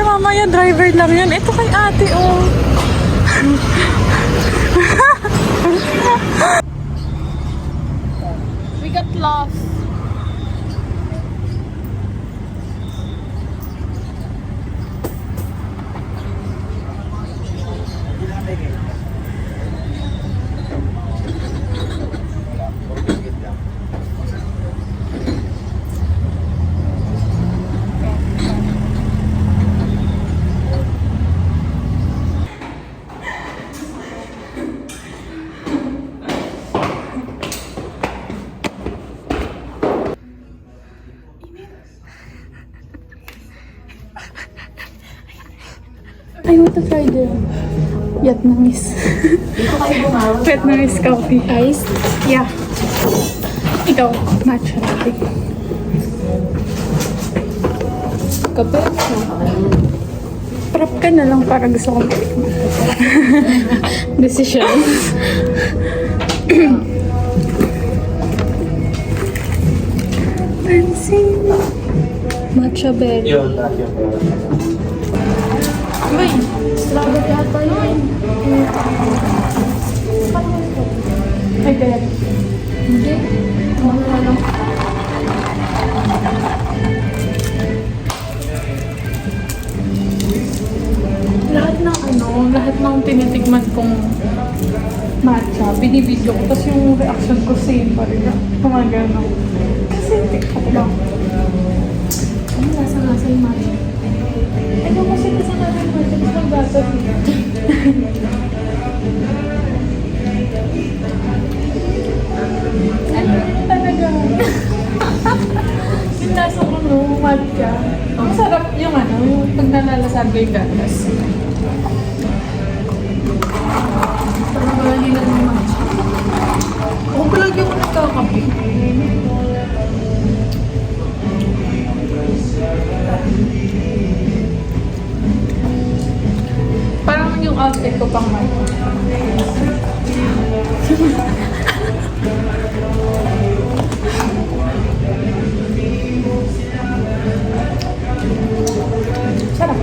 mamaya driver lang yan. Ito kay ate, oh. We got lost. I want to try the Vietnamese. Vietnamese coffee. Ice? Yeah. Ikaw, matcha latte. Kape? Prep ka na lang para gusto kong matikman. Decision. Fancy. Matcha berry. Uy, strawberry ata yun. Ay, berry. Hindi. Ano? Lahat ng tinitigman kong matcha, binibidyo ko. Tapos yung reaction ko same pa rin. Gumagano. Kasi tiktok lang. Ano lasa-lasa yung matcha? Ano kasi nasa natin matcha? Gusto ng bata niya. Ano talaga? Yung lasa ko no, matcha. Masarap yung ano, yung pag nalalasag ko yung gatas. Parang palagi lang yung matcha. Ako palagi ako nagkakape. Parang yung outfit ko pang matcha. Sarap.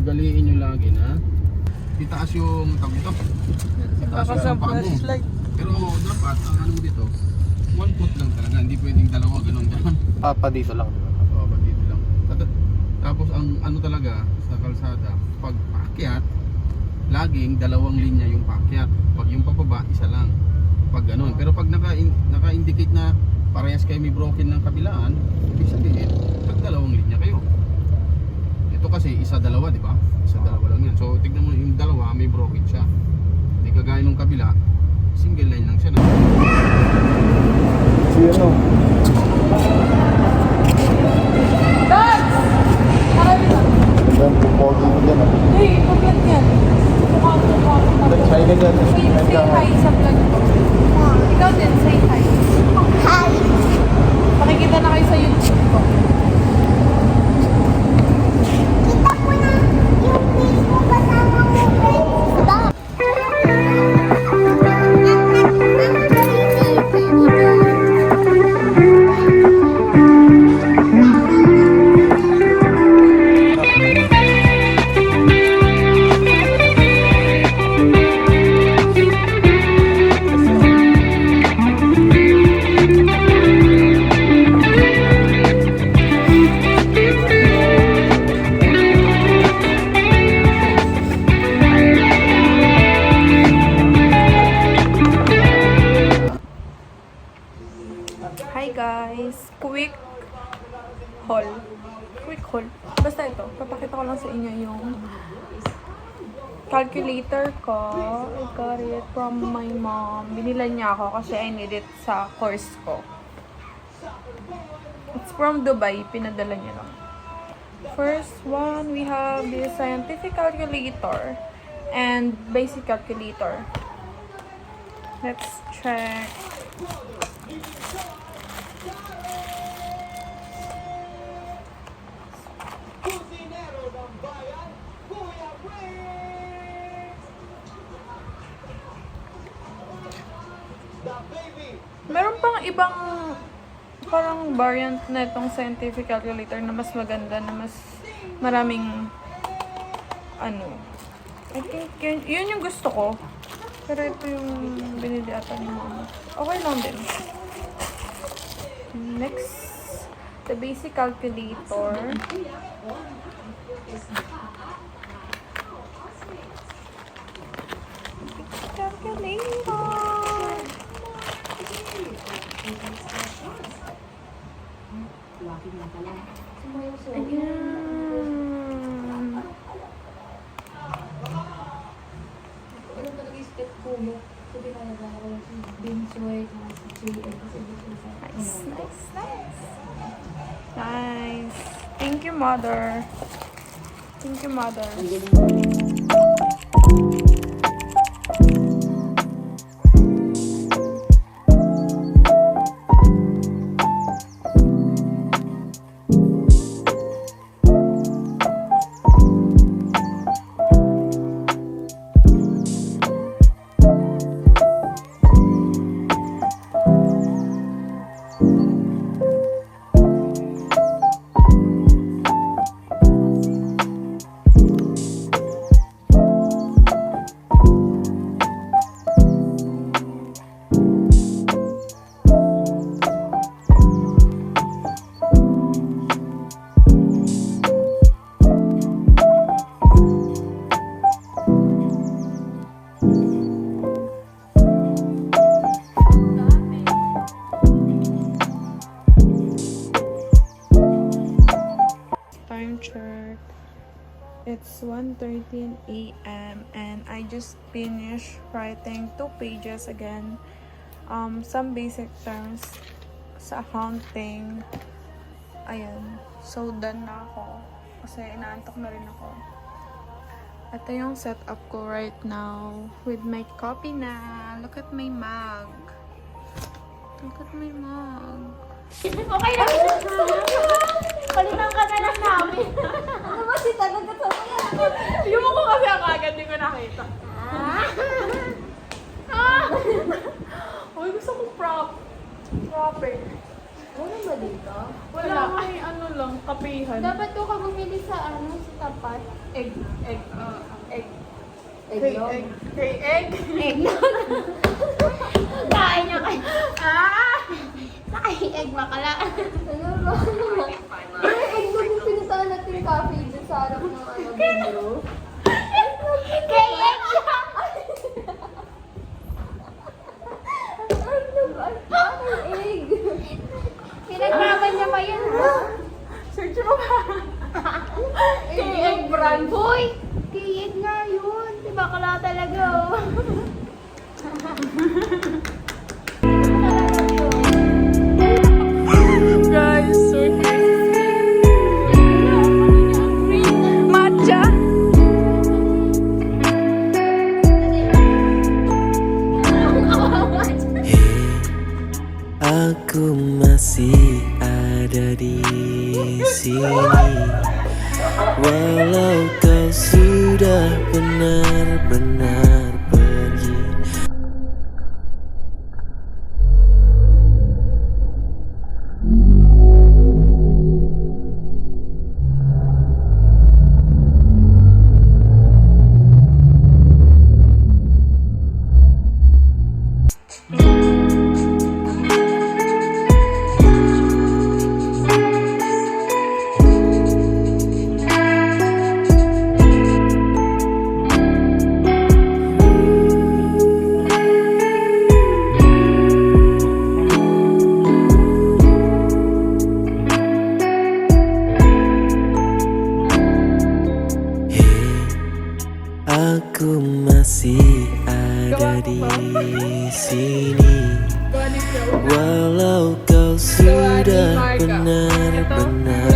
Ugaliin nyo lagi na itaas yung tawag ito. Itaas yung paa mo. Pero dapat ang ano mo dito, 1 foot lang talaga. Hindi pwedeng dalawa ganun. Pa dito lang, di ba? Oo, pa dito lang. Tapos ang ano talaga sa kalsada, pag paakyat, laging 2 linya yung paakyat. Pag yung pababa, isa lang. Pag ganun. Pero pag naka-indicate na parehas kayo may broken ng kabilaan, ibig sabihin, pag 2 linya kayo. Ito kasi isa-2, di ba? Isa-2 lang yan. So tignan mo yung 2 may broken siya. Hindi kagaya nung kabila, single line lang siya na. Si ano? Dogs! Marami lang. Diyan, pogi mo dyan. Hey, pagkat yan. Mukha. China dyan. Say hi sa vlog ko. Ikaw din, say hi. Hi! Makikita na kayo sa YouTube ko. Kita ko na yung face mo kasama mo. Stop! guys. Quick haul. Basta ito. Papakita ko lang sa inyo yung calculator ko. I got it from my mom. Binila niya ako kasi I need it sa course ko. It's from Dubai. Pinadala niya lang. First one, we have the scientific calculator and basic calculator. Let's check. Meron pang ibang parang variant na itong scientific calculator na mas maganda, na mas maraming ano. I think yun yung gusto ko. Pero ito yung binili ata ni mama. Okay lang din. Next, the basic calculator. Ayan. Nice. Thank you, mother. Thank you, mother. It's 1:13 a.m. and I just finished writing 2 pages again. Some basic terms sa accounting. Ayan. So, done na ako. Kasi inaantok na rin ako. Ito yung setup ko right now with my coffee na. Look at my mug. Look at my mug. Okay lang. Palitan ka na lang namin. Ano ba si Tagang kasama yan? Yung ko kasi ang agad, di ko nakita. Uy, gusto kong proper. Ano ba dito? Wala, may ano lang, kapihan. Dapat ko ka bumili sa ano, sa tapat. Egg. Egg. Egg. Kain niya kayo. Kain egg bakala. Ano ba? Egg mo yung pinasahan natin yung coffee dyan sa harap ng ano video. Kay egg siya! Ano ba? Egg. Pinaglaban niya pa yan, ha? Search mo ba? Egg brand. Hoy! Kay egg nga yun. Di bakala talaga, oh. Guys, so matcha. Aku masih ada di sini, walau kau sudah benar-benar pergi. benar-benar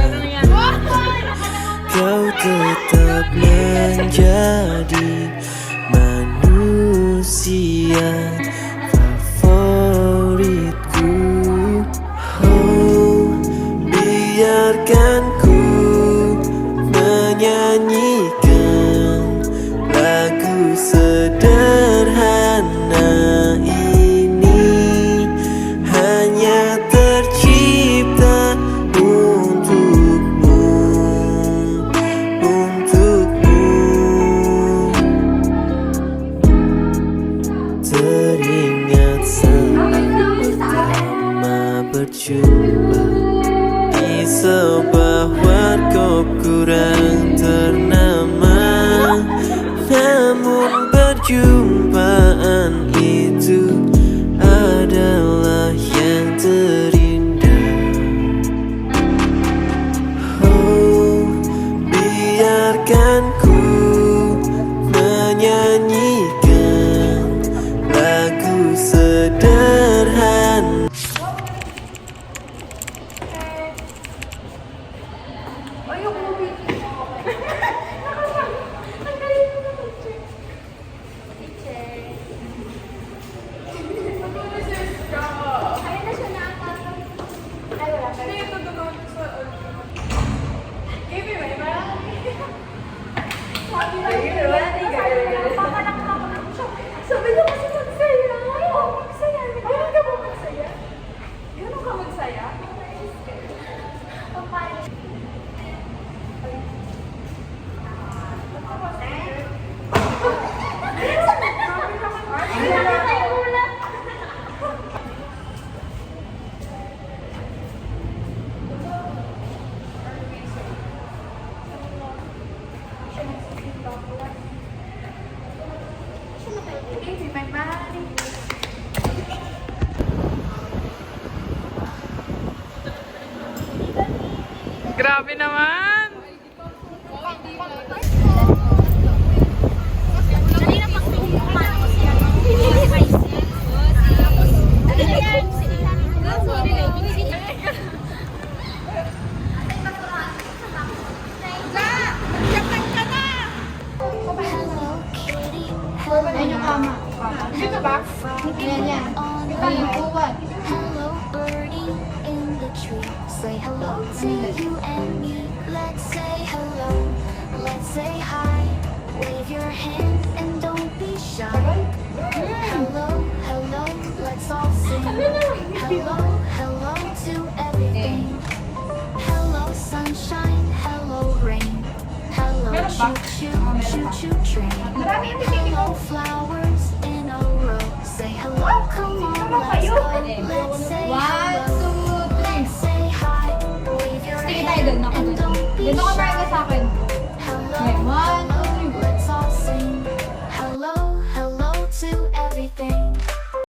kau tetap menjadi manusia favoritku. Oh, biarkan ku menyanyikan lagu sederhana ini, hanya tercipta untukmu, untukmu. Teringat saat pertama berjumpa di sebuah warkop kurang ternama, namun perjumpaan itu adalah yang terindah. Oh, biarkan ku menyanyikan lagu sederhana. Ayoko mabitin. Ang galing mo naman, Che. Che. Ayun na siya na. Ay, wala pa. Hindi, ito doon sa... Give me my money. Sabi na yun. Papanak ako ng siya. Sabi niya kasi magsaya. Oo, magsaya. Ganun ka ba magsaya? Ganun ka magsaya? Papanak. Give me my money. Grabe naman! Ayun yung kama. Dito ba? Yan, yan. Ayun po, what? Hello, birdie in the tree. Say hello to you and me. Let's say hello. Let's say hi. Wave your hand and don't be shy. Hello, hello. Let's all sing. Hello, hello to everything. Hello, sunshine. Hello, rain. Hello, choo choo, choo choo train. Hello, flowers in a row. Say hello, come on, let's go. Let's say hello. Let's say hi. Wave your Sige tayo doon, hand ako and doon. don't be Dito ka shy. talaga sa akin.